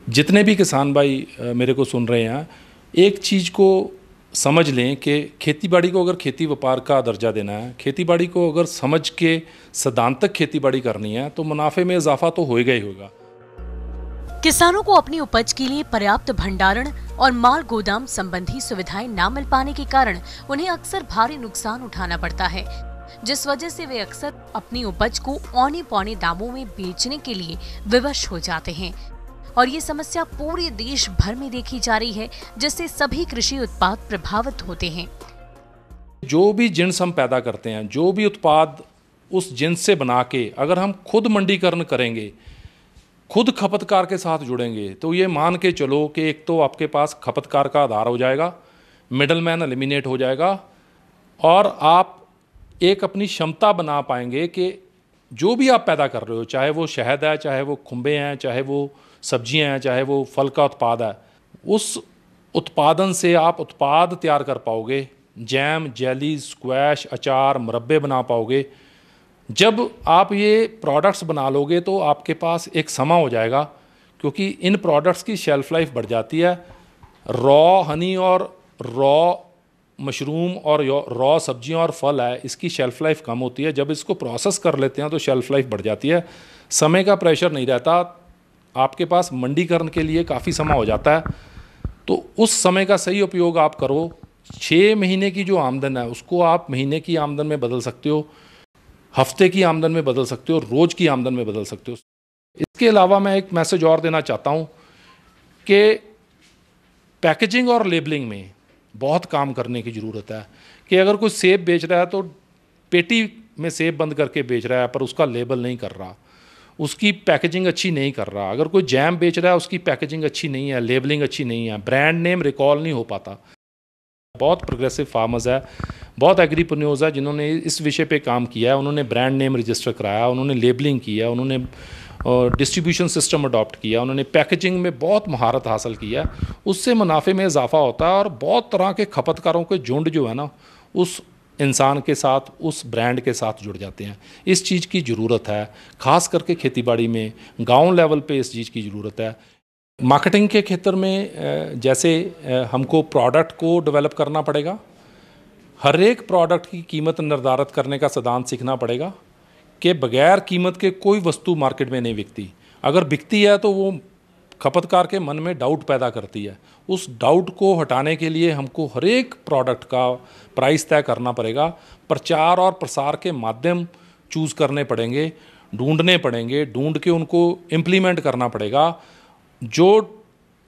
जितने भी किसान भाई मेरे को सुन रहे हैं, एक चीज़ को समझ लें कि खेतीबाड़ी को अगर खेती व्यापार का दर्जा देना है, खेतीबाड़ी को अगर समझ के सैद्धांतिक खेतीबाड़ी करनी है तो मुनाफे में इजाफा तो होएगा ही होगा। किसानों को अपनी उपज के लिए पर्याप्त भंडारण और माल गोदाम संबंधी सुविधाएं न मिल पाने के कारण उन्हें अक्सर भारी नुकसान उठाना पड़ता है, जिस वजह से वे अक्सर अपनी उपज को औने पौने दामों में बेचने के लिए विवश हो जाते हैं। और ये समस्या पूरे देश भर में देखी जा रही है, जिससे सभी कृषि उत्पाद प्रभावित होते हैं। जो भी जिन्स हम पैदा करते हैं, जो भी उत्पाद उस जिन्स से बना के अगर हम खुद मंडीकरण करेंगे, खुद खपतकार के साथ जुड़ेंगे, तो ये मान के चलो कि एक तो आपके पास खपतकार का आधार हो जाएगा, मिडलमैन एलिमिनेट हो जाएगा, और आप एक अपनी क्षमता बना पाएंगे कि जो भी आप पैदा कर रहे हो, चाहे वो शहद है, चाहे वो खुम्बे हैं, चाहे वो सब्जियां हैं, चाहे वो फल का उत्पाद है, उस उत्पादन से आप उत्पाद तैयार कर पाओगे, जैम, जेली, स्क्वैश, अचार, मुरब्बे बना पाओगे। जब आप ये प्रोडक्ट्स बना लोगे तो आपके पास एक समय हो जाएगा, क्योंकि इन प्रोडक्ट्स की शेल्फ़ लाइफ बढ़ जाती है। रॉ हनी और रॉ मशरूम और रॉ सब्जियां और फल है, इसकी शेल्फ़ लाइफ कम होती है। जब इसको प्रोसेस कर लेते हैं तो शेल्फ़ लाइफ बढ़ जाती है, समय का प्रेशर नहीं रहता, आपके पास मंडीकरण के लिए काफ़ी समय हो जाता है। तो उस समय का सही उपयोग आप करो। 6 महीने की जो आमदन है उसको आप महीने की आमदन में बदल सकते हो, हफ्ते की आमदन में बदल सकते हो, रोज़ की आमदन में बदल सकते हो। इसके अलावा मैं एक मैसेज और देना चाहता हूँ कि पैकेजिंग और लेबलिंग में बहुत काम करने की ज़रूरत है। कि अगर कोई सेब बेच रहा है तो पेटी में सेब बंद करके बेच रहा है, पर उसका लेबल नहीं कर रहा, उसकी पैकेजिंग अच्छी नहीं कर रहा। अगर कोई जैम बेच रहा है, उसकी पैकेजिंग अच्छी नहीं है, लेबलिंग अच्छी नहीं है, ब्रांड नेम रिकॉल नहीं हो पाता। बहुत प्रोग्रेसिव फार्मर्स है, बहुत एग्रीप्रेन्योर्स है जिन्होंने इस विषय पे काम किया है। उन्होंने ब्रांड नेम रजिस्टर कराया, उन्होंने लेबलिंग किया, उन्होंने डिस्ट्रीब्यूशन सिस्टम अडॉप्ट किया, उन्होंने पैकेजिंग में बहुत महारत हासिल किया। उससे मुनाफे में इजाफा होता है और बहुत तरह के खपतकारों के झुंड जो है ना, उस इंसान के साथ, उस ब्रांड के साथ जुड़ जाते हैं। इस चीज़ की ज़रूरत है, ख़ास करके खेतीबाड़ी में, गांव लेवल पे इस चीज़ की ज़रूरत है। मार्केटिंग के क्षेत्र में जैसे हमको प्रोडक्ट को डेवलप करना पड़ेगा, हर एक प्रोडक्ट की कीमत निर्धारित करने का सिद्धांत सीखना पड़ेगा कि बगैर कीमत के कोई वस्तु मार्केट में नहीं बिकती। अगर बिकती है तो वो खपतकार के मन में डाउट पैदा करती है। उस डाउट को हटाने के लिए हमको हर एक प्रोडक्ट का प्राइस तय करना पड़ेगा। प्रचार और प्रसार के माध्यम चूज़ करने पड़ेंगे, ढूंढने पड़ेंगे, ढूंढ के उनको इम्प्लीमेंट करना पड़ेगा। जो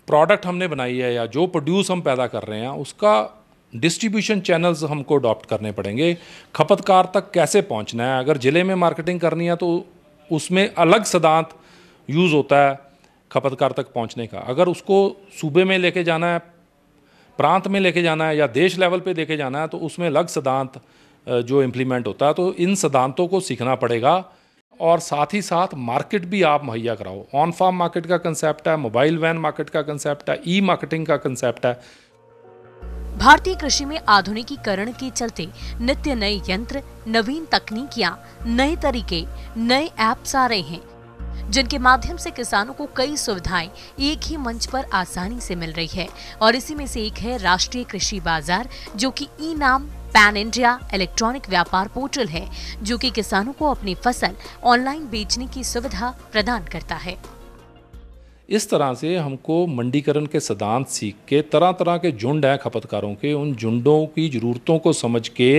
प्रोडक्ट हमने बनाई है या जो प्रोड्यूस हम पैदा कर रहे हैं, उसका डिस्ट्रीब्यूशन चैनल्स हमको अडॉप्ट करने पड़ेंगे। खपतकार तक कैसे पहुंचना है, अगर ज़िले में मार्केटिंग करनी है तो उसमें अलग सिद्धांत यूज़ होता है खपतकार तक पहुंचने का। अगर उसको सूबे में लेके जाना है, प्रांत में लेके जाना है या देश लेवल पे लेके जाना है, तो उसमें अलग सिद्धांत जो इम्प्लीमेंट होता है। तो इन सिद्धांतों को सीखना पड़ेगा और साथ ही साथ मार्केट भी आप मुहैया कराओ। ऑन फार्म मार्केट का कंसेप्ट है, मोबाइल वैन मार्केट का कंसेप्ट है, ई मार्केटिंग का कंसेप्ट है। भारतीय कृषि में आधुनिकीकरण के चलते नित्य नए यंत्र, नवीन तकनीकियां, नए तरीके, नए ऐप्स आ रहे हैं, जिनके माध्यम से किसानों को कई सुविधाएं एक ही मंच पर आसानी से मिल रही है। और इसी में से एक है राष्ट्रीय कृषि बाजार, जो कि ई नाम पैन इंडिया इलेक्ट्रॉनिक व्यापार पोर्टल है, जो कि किसानों को अपनी फसल ऑनलाइन बेचने की सुविधा प्रदान करता है। इस तरह से हमको मंडीकरण के सिद्धांत सीख के, तरह तरह के झुंड हैं खपतकारों के, उन झुंडों की ज़रूरतों को समझ के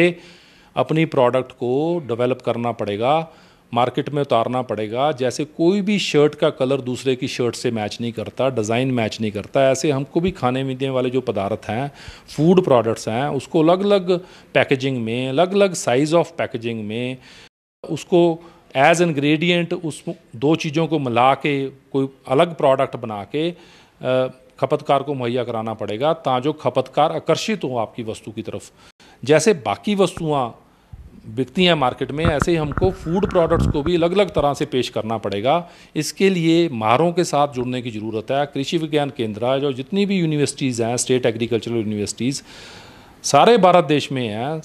अपनी प्रोडक्ट को डेवलप करना पड़ेगा, मार्केट में उतारना पड़ेगा। जैसे कोई भी शर्ट का कलर दूसरे की शर्ट से मैच नहीं करता, डिज़ाइन मैच नहीं करता, ऐसे हमको भी खाने पीने वाले जो पदार्थ हैं, फूड प्रोडक्ट्स हैं, उसको अलग अलग पैकेजिंग में, अलग अलग साइज़ ऑफ पैकेजिंग में, उसको एज इंग्रेडिएंट उस दो चीज़ों को मिला के कोई अलग प्रोडक्ट बना के खपतकार को मुहैया कराना पड़ेगा, ताकि खपतकार आकर्षित हो आपकी वस्तु की तरफ। जैसे बाकी वस्तुआं बिकती हैं मार्केट में, ऐसे ही हमको फूड प्रोडक्ट्स को भी अलग अलग तरह से पेश करना पड़ेगा। इसके लिए माहरों के साथ जुड़ने की ज़रूरत है। कृषि विज्ञान केंद्र है, जो जितनी भी यूनिवर्सिटीज़ हैं, स्टेट एग्रीकल्चरल यूनिवर्सिटीज़ सारे भारत देश में हैं,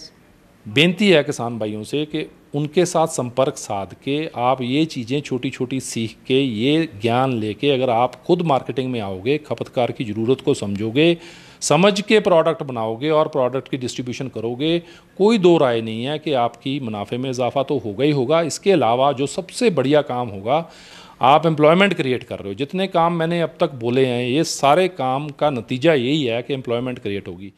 बेनती है किसान भाइयों से कि उनके साथ संपर्क साध के आप ये चीज़ें छोटी छोटी सीख के, ये ज्ञान लेके अगर आप खुद मार्केटिंग में आओगे, खपतकार की ज़रूरत को समझोगे, समझ के प्रोडक्ट बनाओगे और प्रोडक्ट की डिस्ट्रीब्यूशन करोगे, कोई दो राय नहीं है कि आपकी मुनाफे में इजाफा तो होगा ही होगा। इसके अलावा जो सबसे बढ़िया काम होगा, आप एम्प्लॉयमेंट क्रिएट कर रहे हो। जितने काम मैंने अब तक बोले हैं, ये सारे काम का नतीजा यही है कि एम्प्लॉयमेंट क्रिएट होगी।